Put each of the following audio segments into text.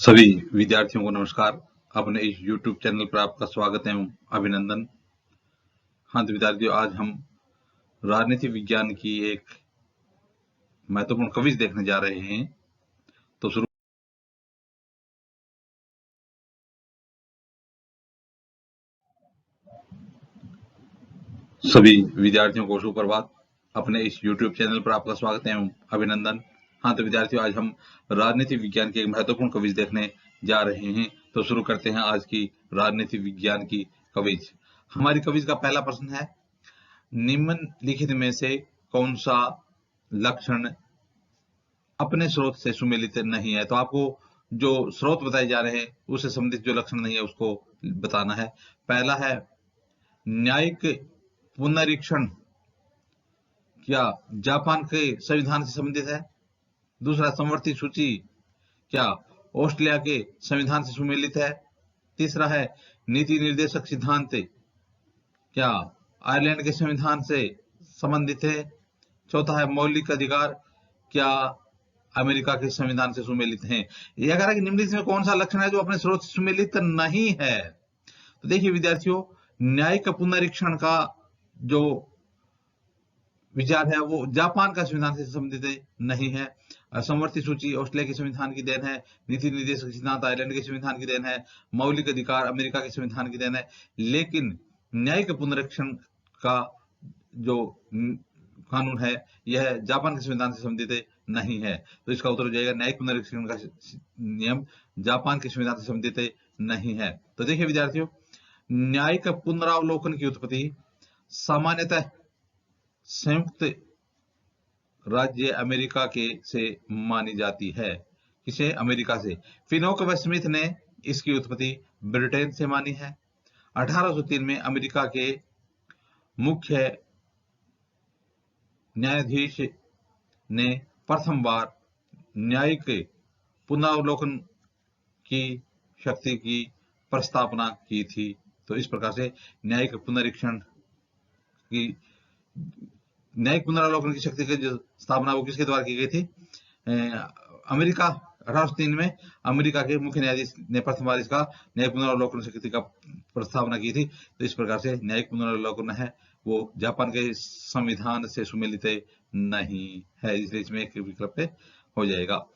सभी विद्यार्थियों को नमस्कार। अपने इस YouTube चैनल पर आपका स्वागत एवं अभिनंदन। हाँ तो विद्यार्थियों, आज हम राजनीति विज्ञान की एक महत्वपूर्ण क्विज देखने जा रहे हैं। तो शुरू सभी विद्यार्थियों को सुप्रभात। अपने इस YouTube चैनल पर आपका स्वागत एवं अभिनंदन। हाँ तो विद्यार्थियों, आज हम राजनीति विज्ञान की एक महत्वपूर्ण क्विज देखने जा रहे हैं। तो शुरू करते हैं आज की राजनीति विज्ञान की क्विज। हमारी क्विज का पहला प्रश्न है, निम्नलिखित में से कौन सा लक्षण अपने स्रोत से सुमेलित नहीं है। तो आपको जो स्रोत बताए जा रहे हैं उससे संबंधित जो लक्षण नहीं है उसको बताना है। पहला है न्यायिक पुनरीक्षण, क्या जापान के संविधान से संबंधित है। दूसरा, समवर्ती सूची, क्या ऑस्ट्रेलिया के संविधान से सुमेलित है। तीसरा है नीति निर्देशक सिद्धांत, क्या आयरलैंड के संविधान से संबंधित है। चौथा है मौलिक अधिकार, क्या अमेरिका के संविधान से सुमेलित हैं। यह कह रहा है कि निम्नलिखित में कौन सा लक्षण है जो अपने स्रोत से सुमेलित नहीं है। तो देखिए विद्यार्थियों, न्यायिक पुनरीक्षण का जो विचार है वो जापान का संविधान से संबंधित नहीं है। समवर्ती सूची ऑस्ट्रेलिया के संविधान की देन है। नीति निर्देशक सिद्धांत आयरलैंड के संविधान की देन है। मौलिक अधिकार अमेरिका के संविधान की देन है। लेकिन न्यायिक पुनरीक्षण का जो कानून है यह जापान के संविधान से संबंधित नहीं है। तो इसका उत्तर हो जाएगा न्यायिक पुनरीक्षण का नियम जापान के संविधान से संबंधित नहीं है। तो देखिए विद्यार्थियों, न्यायिक पुनरावलोकन की उत्पत्ति सामान्यतः संयुक्त राज्य अमेरिका के से मानी जाती है। किसे? अमेरिका से। फिनोक व स्मिथ ने इसकी उत्पत्ति ब्रिटेन से मानी है। 1803 में अमेरिका के मुख्य न्यायाधीश ने प्रथम बार न्यायिक पुनरावलोकन की शक्ति की प्रस्तावना की थी। तो इस प्रकार से न्यायिक पुनरावलोकन की शक्ति की जो स्थापना वो किसके द्वारा की गई थी? अमेरिका 1803 में अमेरिका के मुख्य न्यायाधीश ने प्रथम बार इसका न्यायिक पुनरावलोकन शक्ति का प्रस्तावना की थी। तो इस प्रकार से न्यायिक पुनरावलोकन है वो जापान के संविधान से सुमेलित नहीं है, इसलिए इसमें एक विकल्प हो जाएगा।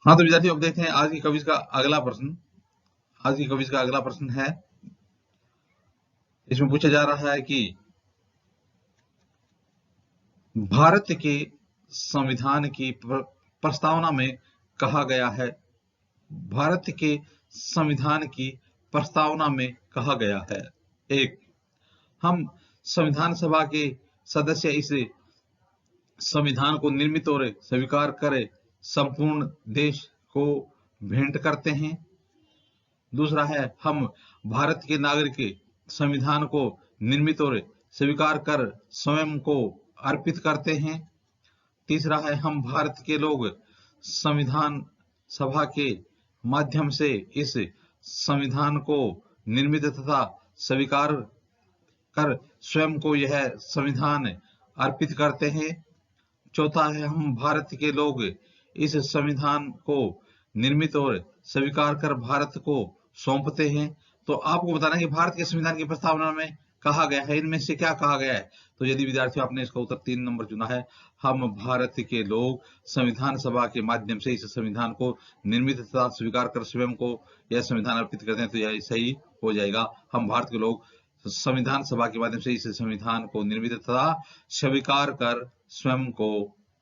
हाँ तो विद्यार्थियों, अब देखते हैं आज की क्विज का अगला प्रश्न। आज की क्विज का अगला प्रश्न है, इसमें पूछा जा रहा है कि भारत के संविधान की प्रस्तावना में कहा गया है, भारत के संविधान की प्रस्तावना में कहा गया है, एक, हम संविधान सभा के सदस्य इस संविधान को निर्मित और स्वीकार करे संपूर्ण देश को भेंट करते हैं। दूसरा है, हम भारत के नागरिक संविधान को निर्मित और स्वीकार कर स्वयं को अर्पित करते हैं। तीसरा है, हम भारत के लोग संविधान सभा के माध्यम से इस संविधान को निर्मित तथा स्वीकार कर स्वयं को यह संविधान अर्पित करते हैं। चौथा है, हम भारत के लोग इस संविधान को निर्मित और स्वीकार कर भारत को सौंपते हैं। तो आपको बताना है कि भारत के संविधान की प्रस्तावना में कहा गया है, इनमें से क्या कहा गया है। तो यदि विद्यार्थियों आपने इसका उत्तर 3 नंबर चुना है, हम भारत के लोग संविधान सभा के माध्यम से इस संविधान को निर्मित तथा स्वीकार कर स्वयं को यह संविधान अर्पित करते हैं, तो यह सही हो जाएगा। हम भारत के लोग संविधान सभा के माध्यम से इस संविधान को निर्मित तथा स्वीकार कर स्वयं को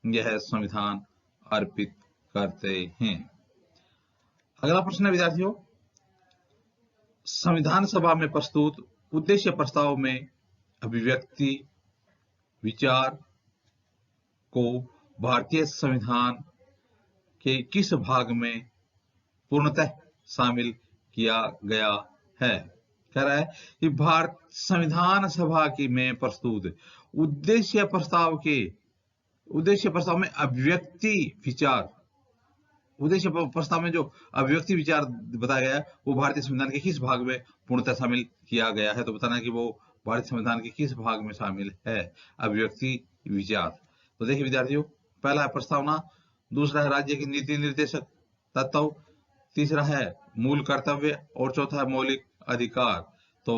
यह संविधान अर्पित करते हैं। अगला प्रश्न है विद्यार्थियों, संविधान सभा में प्रस्तुत उद्देश्य प्रस्ताव में अभिव्यक्ति विचार को भारतीय संविधान के किस भाग में पूर्णतः शामिल किया गया है। कह रहा है कि भारत संविधान सभा की में प्रस्तुत उद्देश्य प्रस्ताव में अभिव्यक्ति विचार, उद्देश्य प्रस्ताव में जो अभिव्यक्ति विचार बताया गया है वो भारतीय संविधान के किस भाग में पूर्णतः शामिल किया गया है। तो बताना है कि वो भारतीय संविधान के किस भाग में शामिल है अभिव्यक्ति विचार। तो देखिए विद्यार्थियों, पहला है प्रस्तावना, दूसरा है राज्य की नीति निर्देशक तत्व, तीसरा है मूल कर्तव्य और चौथा है मौलिक अधिकार। तो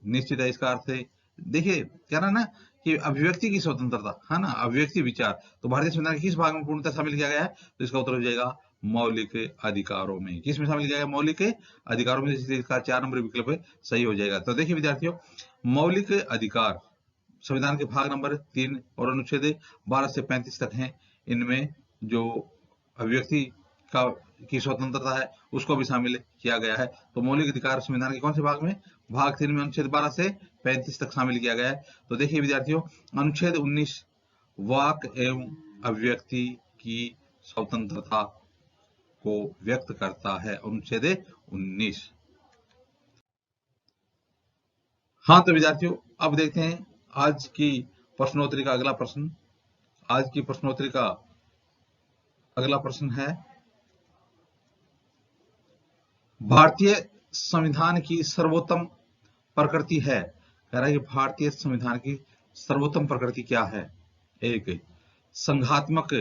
निश्चित है इसका अर्थ है, देखिए क्या ना कि अभिव्यक्ति की स्वतंत्रता है ना, अभिव्यक्ति विचार, तो भारतीय संविधान के किस भाग में पूर्णतः शामिल किया गया है? तो इसका उत्तर हो जाएगा मौलिक अधिकारों में। किस में शामिल किया गया? मौलिक अधिकारों में। इसका 4 नंबर विकल्प है, सही हो जाएगा। तो देखिए विद्यार्थियों, मौलिक अधिकार संविधान के भाग नंबर 3 और अनुच्छेद 12 से 35 तक हैं। इनमें जो अभिव्यक्ति का की स्वतंत्रता है उसको भी शामिल किया गया है। तो मौलिक अधिकार संविधान के कौन से भाग में? भाग 3 में अनुच्छेद 12 से 35 तक शामिल किया गया है। तो देखिए विद्यार्थियों, अनुच्छेद 19 वाक एवं अभिव्यक्ति की स्वतंत्रता को व्यक्त करता है, अनुच्छेद 19। हाँ तो विद्यार्थियों, अब देखते हैं आज की प्रश्नोत्तरी का अगला प्रश्न। आज की प्रश्नोत्तरी का अगला प्रश्न है, भारतीय संविधान की सर्वोत्तम प्रकृति है। कह रहा है कि भारतीय संविधान की सर्वोत्तम प्रकृति क्या है? एक, संघात्मक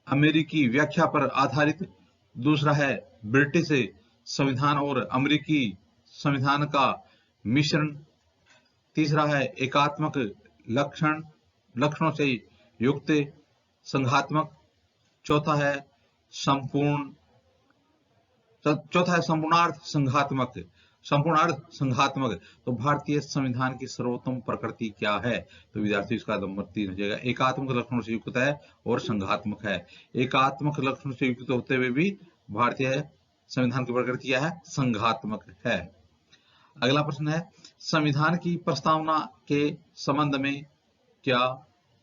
अमेरिकी व्याख्या पर आधारित। दूसरा है ब्रिटिश संविधान और अमेरिकी संविधान का मिश्रण। तीसरा है एकात्मक लक्षणों से युक्त संघात्मक। चौथा है संपूर्णार्थ संघात्मक। तो भारतीय संविधान की सर्वोत्तम प्रकृति क्या है? तो विद्यार्थी इसका नंबर 3 हो जाएगा, एकात्मक लक्षणों से युक्त है और संघात्मक है। एकात्मक लक्षणों से युक्त होते हुए भी भारतीय संविधान की प्रकृति क्या है? संघात्मक है। अगला प्रश्न है, संविधान की प्रस्तावना के संबंध में क्या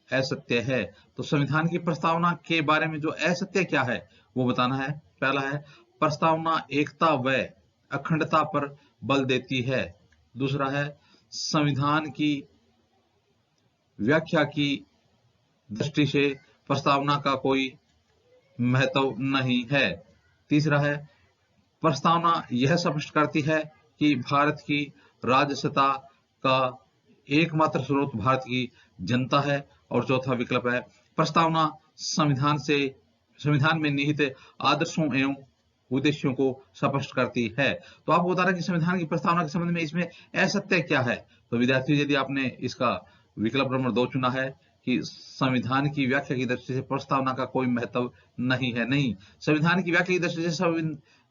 असत्य है? तो संविधान की प्रस्तावना के बारे में जो असत्य क्या है वो बताना है। पहला है, प्रस्तावना एकता व अखंडता पर बल देती है। दूसरा है, संविधान की व्याख्या की दृष्टि से प्रस्तावना का कोई महत्व नहीं है। तीसरा है, प्रस्तावना यह स्पष्ट करती है कि भारत की राज्यसत्ता का एकमात्र स्रोत भारत की जनता है। और चौथा विकल्प है, प्रस्तावना संविधान में निहित आदर्शों एवं उद्देश्यों को स्पष्ट करती है। तो आपको बता रहा है कि संविधान की प्रस्तावना के संबंध में इसमें असत्य क्या है। तो विद्यार्थी, यदि आपने इसका विकल्प नंबर 2 चुना है कि संविधान की व्याख्या की दृष्टि से प्रस्तावना का कोई महत्व नहीं है, नहीं, संविधान की व्याख्या की दृष्टि से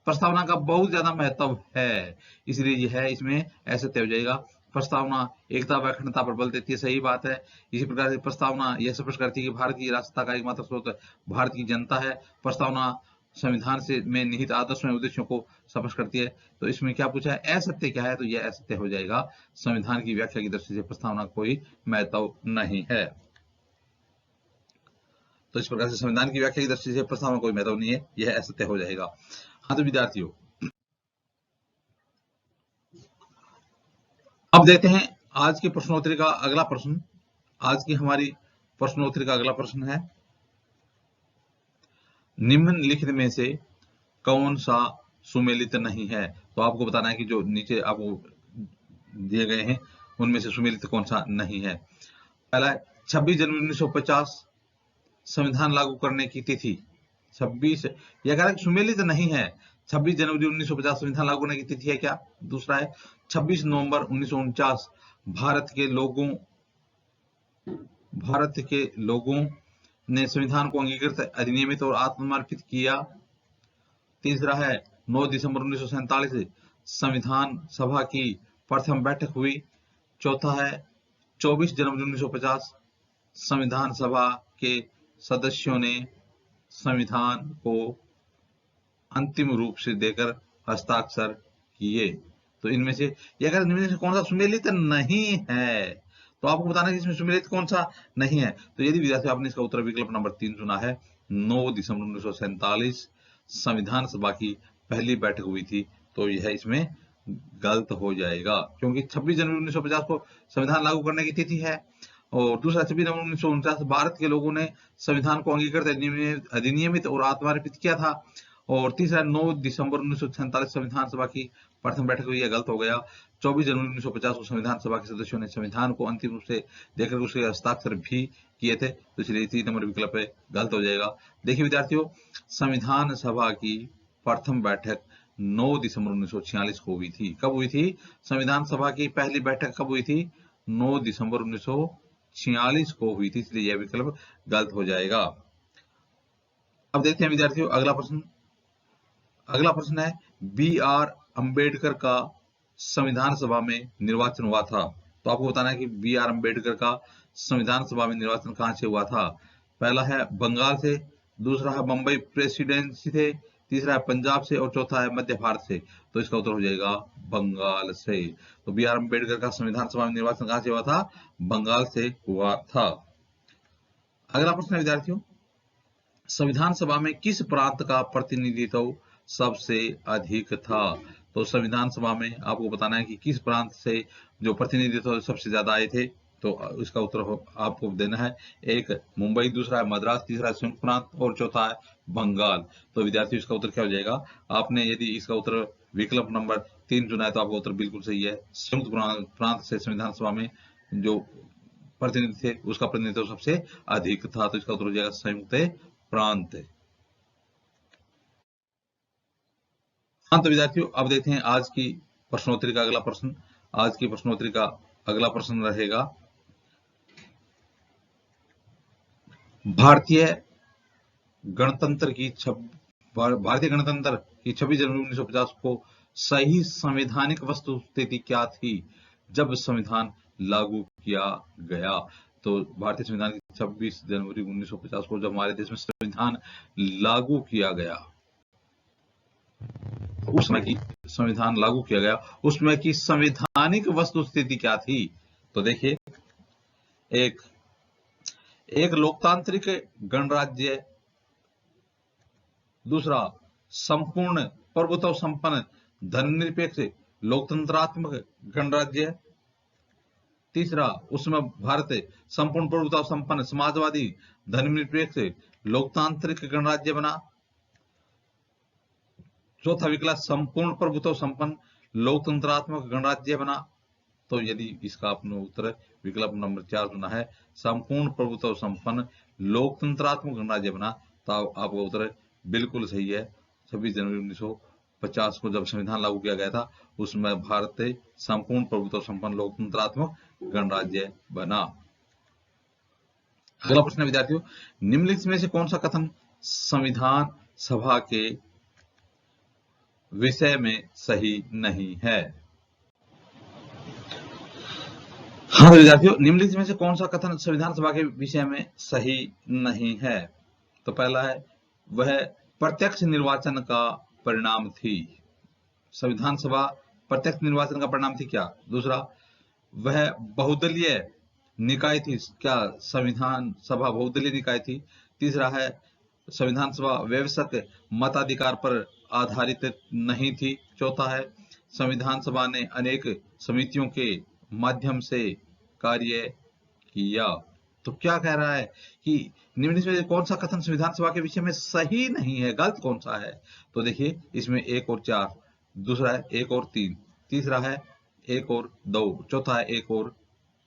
प्रस्तावना का बहुत ज्यादा महत्व है, इसलिए यह है इसमें असत्य हो जाएगा। प्रस्तावना एकता व अखंडता पर बल देती है, सही बात है। इसी प्रकार से प्रस्तावना यह स्पष्ट करती है कि भारत की राष्ट्रता का एकमात्र स्रोत भारत की जनता है। प्रस्तावना संविधान से में निहित आदर्शों एवं उद्देश्यों को स्पष्ट करती है। तो इसमें क्या पूछा है, असत्य क्या है? तो यह असत्य हो जाएगा, संविधान की व्याख्या की दृष्टि से प्रस्तावना कोई महत्व नहीं है। तो इस प्रकार से संविधान की व्याख्या की दृष्टि से प्रस्तावना कोई महत्व नहीं है, यह असत्य हो जाएगा। हाँ तो विद्यार्थियों, अब देखते हैं आज की प्रश्नोत्तरी का अगला प्रश्न। आज की हमारी प्रश्नोत्तरी का अगला प्रश्न है, निम्नलिखित में से कौन सा सुमेलित नहीं है? तो आपको बताना है कि जो नीचे आपको दिए गए हैं उनमें से सुमेलित कौन सा नहीं है। पहला है, 26 जनवरी 1950 संविधान लागू करने की तिथि। 26 यह कह रहा है कि सुमेलित नहीं है, 26 जनवरी 1950 संविधान लागू करने की तिथि है क्या? दूसरा है, 26 नवंबर 1949 भारत के लोगों ने संविधान को अंगीकृत, अधिनियमित और आत्मसमर्पित किया। तीसरा है, 9 दिसंबर 1947 संविधान सभा की प्रथम बैठक हुई। चौथा है, 24 जनवरी 1950 संविधान सभा के सदस्यों ने संविधान को अंतिम रूप से देकर हस्ताक्षर किए। तो इनमें से कौन सा सुमेलित नहीं है? तो आपको बताना है कि इसमें सुमेलित कौन सा नहीं है। तो यदि विद्यार्थी आपने इसका उत्तर विकल्प नंबर 3 चुना है, 9 दिसंबर 1947 संविधान सभा की पहली बैठक हुई थी, तो यह इसमें गलत हो जाएगा, क्योंकि 26 जनवरी 1950 को संविधान लागू करने की तिथि है। और दूसरा, 26 नवंबर 1949 भारत के लोगों ने संविधान को अंगीकृत, अधिनियमित और आत्मसमर्पित किया था। और तीसरा, 9 दिसंबर 1947 संविधान सभा की प्रथम बैठक हुई, यह गलत हो गया। 24 जनवरी 1950 को संविधान सभा के सदस्यों ने संविधान को अंतिम रूप से देकर उसके हस्ताक्षर भी किए थे, तो इसलिए 3 नंबर विकल्प है गलत हो जाएगा। देखिए विद्यार्थियों, संविधान सभा की प्रथम बैठक 9 दिसंबर 1946 को हुई थी। कब हुई थी? संविधान सभा की पहली बैठक कब हुई थी? 9 दिसंबर 1946 को हुई थी, इसलिए यह विकल्प गलत हो जाएगा। अब देखते हैं विद्यार्थियों अगला प्रश्न। अगला प्रश्न है, बी आर अंबेडकर का संविधान सभा में निर्वाचन हुआ था। तो आपको बताना है कि बी आर अंबेडकर का संविधान सभा में निर्वाचन कहां से हुआ था। पहला है बंगाल से, दूसरा है मुंबई प्रेसिडेंसी से, तीसरा है पंजाब से और चौथा है मध्य भारत से। तो इसका उत्तर हो जाएगा बंगाल से। तो बी आर अंबेडकर का संविधान सभा में निर्वाचन कहां से हुआ था? बंगाल से हुआ था। अगला प्रश्न है विद्यार्थियों, संविधान सभा में किस प्रांत का प्रतिनिधित्व सबसे अधिक था? तो संविधान सभा में आपको बताना है कि किस प्रांत से जो प्रतिनिधित्व सबसे ज्यादा आए थे। तो इसका उत्तर आपको देना है, एक मुंबई, दूसरा है मद्रास, तीसरा है संयुक्त प्रांत और चौथा है बंगाल। तो विद्यार्थियों इसका उत्तर क्या हो जाएगा? आपने यदि इसका उत्तर विकल्प नंबर 3 चुना है तो आपका उत्तर बिल्कुल सही है। संयुक्त प्रांत से संविधान सभा में जो प्रतिनिधि थे उसका प्रतिनिधित्व सबसे अधिक था। तो इसका उत्तर हो जाएगा संयुक्त प्रांत। हाँ तो विद्यार्थियों, अब देखते हैं आज की प्रश्नोत्तरी का अगला प्रश्न। आज की प्रश्नोत्तरी का अगला प्रश्न रहेगा, भारतीय गणतंत्र की 26 जनवरी 1950 को सही संवैधानिक वस्तुस्थिति क्या थी जब संविधान लागू किया गया? तो भारतीय संविधान की 26 जनवरी 1950 को जब हमारे देश में संविधान लागू किया गया, उस समय की संविधान लागू किया गया, उसमें की संवैधानिक वस्तुस्थिति क्या थी? तो देखिए, एक लोकतांत्रिक गणराज्य, दूसरा संपूर्ण प्रभुत्व संपन्न धर्मनिरपेक्ष लोकतंत्रात्मक गणराज्य, तीसरा उसमें भारत संपूर्ण प्रभुत्व संपन्न समाजवादी धर्मनिरपेक्ष लोकतांत्रिक गणराज्य बना, चौथा विकल्प संपूर्ण प्रभुत्व संपन्न लोकतंत्रात्मक गणराज्य बना। तो यदि इसका आपने उत्तर विकल्प नंबर 4 चुना है, संपूर्ण प्रभुत्व संपन्न लोकतंत्रात्मक गणराज्य बना, तो आपका उत्तर बिल्कुल सही है। 26 जनवरी 1950 को जब संविधान लागू किया गया था, उसमें भारत संपूर्ण प्रभुत्व संपन्न लोकतंत्रात्मक गणराज्य बना। अगला प्रश्न है विद्यार्थियों, निम्नलिखित में से कौन सा कथन संविधान सभा के विषय में सही नहीं है? हाँ विद्यार्थियों, निम्नलिखित में से कौन सा कथन संविधान सभा के विषय में सही नहीं है? तो पहला है, वह प्रत्यक्ष निर्वाचन का परिणाम थी। संविधान सभा प्रत्यक्ष निर्वाचन का परिणाम थी क्या? दूसरा, वह बहुदलीय निकाय थी क्या? संविधान सभा बहुदलीय निकाय थी। तीसरा है, संविधान सभा वयस्क मताधिकार पर आधारित नहीं थी। चौथा है, संविधान सभा ने अनेक समितियों के माध्यम से कार्य किया। तो क्या कह रहा है कि निम्नलिखित में कौन सा कथन संविधान सभा के विषय में सही नहीं है, गलत कौन सा है? तो देखिए, इसमें 1 और 4, दूसरा है 1 और 3, तीसरा है 1 और 2, चौथा है 1 और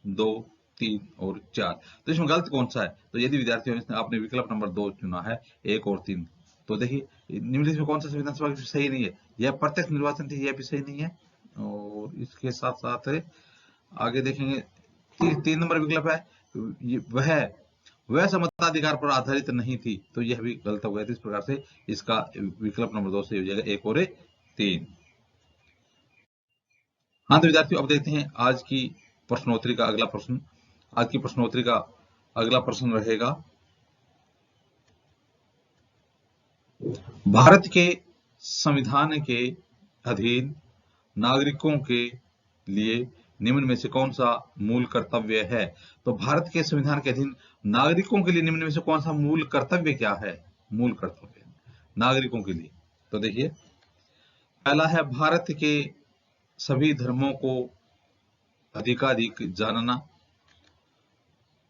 2, 3 और 4। तो इसमें गलत कौन सा है? तो यदि विद्यार्थियों ने आपने विकल्प नंबर 2 चुना है, 1 और 3, तो देखिए निम्नलिखित में कौन सा संविधान सभा के सही नहीं है? यह प्रत्यक्ष निर्वाचन थी, यह भी सही नहीं है। और इसके साथ साथ आगे देखेंगे, 3 नंबर विकल्प है, वह समताधिकार पर आधारित नहीं थी, तो यह भी गलत हो गया। इस प्रकार से इसका विकल्प नंबर 2 से हो जाएगा 1 और 3। हाँ तो विद्यार्थियों, अब देखते हैं आज की प्रश्नोत्तरी का अगला प्रश्न। आज की प्रश्नोत्तरी का अगला प्रश्न रहेगा, भारत के संविधान के अधीन नागरिकों के लिए निम्न में से कौन सा मूल कर्तव्य है? तो भारत के संविधान के अधीन नागरिकों के लिए निम्न में से कौन सा मूल कर्तव्य क्या है? मूल कर्तव्य नागरिकों के लिए, तो देखिए, पहला है भारत के सभी धर्मों को अधिकाधिक जानना,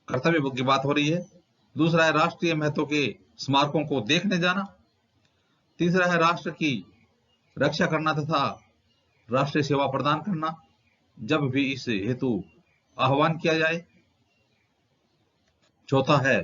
कर्तव्य की बात हो रही है। दूसरा है राष्ट्रीय महत्व के स्मारकों को देखने जाना। तीसरा है राष्ट्र की रक्षा करना तथा राष्ट्रीय सेवा प्रदान करना जब भी इस हेतु आह्वान किया जाए। चौथा है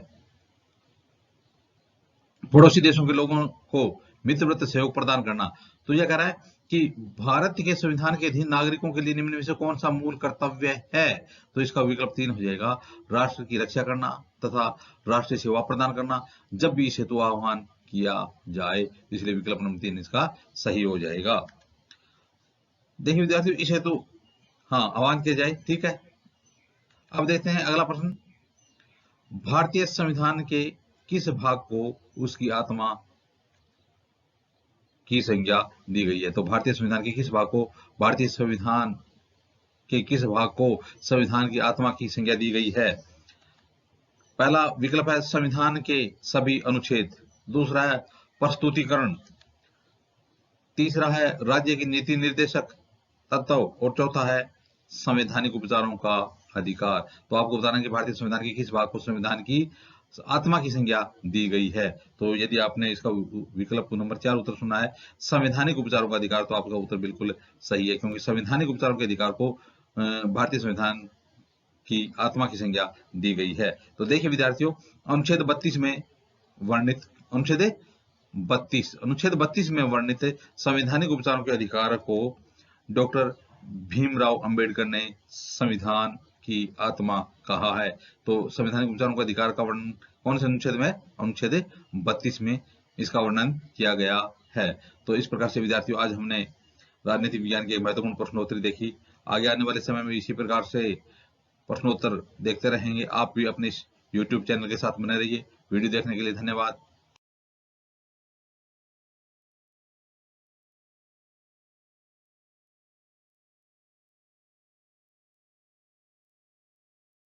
पड़ोसी देशों के लोगों को मित्रवत सहयोग प्रदान करना। तो यह कह रहा है कि भारत के संविधान के अधीन नागरिकों के लिए निम्न में से कौन सा मूल कर्तव्य है? तो इसका विकल्प 3 हो जाएगा, राष्ट्र की रक्षा करना तथा राष्ट्रीय सेवा प्रदान करना जब भी इस हेतु आह्वान किया जाए। इसलिए विकल्प नंबर 3 इसका सही हो जाएगा। देखिए विद्यार्थियों, इस हेतु आह्वान किया जाए, ठीक है। अब देखते हैं अगला प्रश्न। भारतीय संविधान के किस भाग को उसकी आत्मा की संज्ञा दी गई है? तो भारतीय संविधान के किस भाग को संविधान की आत्मा की संज्ञा दी गई है? पहला विकल्प है संविधान के सभी अनुच्छेद, दूसरा है प्रस्तुतिकरण, तीसरा है राज्य की नीति निर्देशक तत्व और चौथा है संवैधानिक उपचारों का अधिकार। तो आपको बताना है कि भारतीय संविधान के किस भाग को संविधान की आत्मा की संज्ञा दी गई है। तो यदि आपने इसका विकल्प नंबर 4 उत्तर सुना है संवैधानिक उपचारों का अधिकार, तो आपका उत्तर बिल्कुल सही है, क्योंकि संवैधानिक उपचारों के अधिकार को भारतीय संविधान की आत्मा की संज्ञा दी गई है। तो देखिए विद्यार्थियों, अनुच्छेद 32 में वर्णित संवैधानिक उपचारों के अधिकार को डॉक्टर भीमराव अंबेडकर ने संविधान की आत्मा कहा है। तो संवैधानिक उपचारों का अधिकार का वर्णन कौन से अनुच्छेद में? अनुच्छेद 32 में इसका वर्णन किया गया है। तो इस प्रकार से विद्यार्थियों, आज हमने राजनीति विज्ञान की एक महत्वपूर्ण प्रश्नोत्तरी देखी। आगे आने वाले समय में इसी प्रकार से प्रश्नोत्तर देखते रहेंगे। आप भी अपने YouTube चैनल के साथ बने रहिए। वीडियो देखने के लिए धन्यवाद।